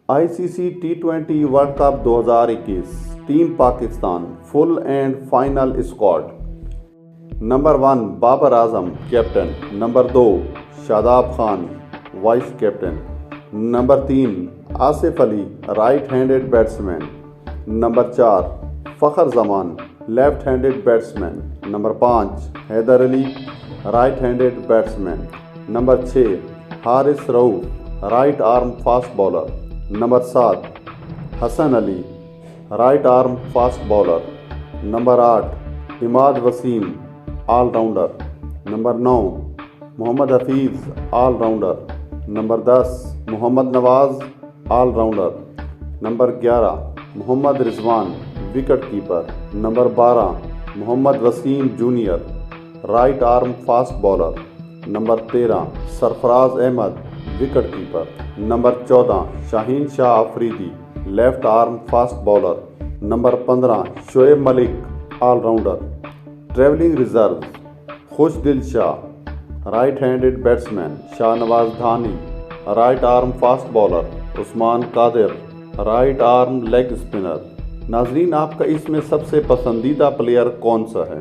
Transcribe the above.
ICC T20 world cup 2021 team Pakistan full and final squad: number 1 Babar Azam captain, number 2 Shadab Khan vice captain, number 3 Asif Ali right handed batsman, number 4 Fakhar Zaman left handed batsman, number 5 Haider Ali right handed batsman, number 6 Haris Rauf right arm fast bowler, number 7 Hasan Ali right arm fast bowler, number 8 Imad Wasim all rounder, number 9 Muhammad Hafeez all rounder, number 10 Muhammad Nawaz all rounder, number 11 Muhammad Rizwan wicket keeper, number 12 Muhammad Wasim junior right arm fast bowler, number 13 Sarfaraz Ahmed wicket keeper, number 14 Shaheen Shah Afridi left arm fast bowler, number 15 Shoaib Malik all rounder. Travelling reserve: Khushdil Shah right handed batsman, Shah Nawaz Dahani right arm fast bowler, Usman Qadir right arm leg spinner. ناظرین، آپ کا اس میں سب سے پسندیدہ player کون سا ہے؟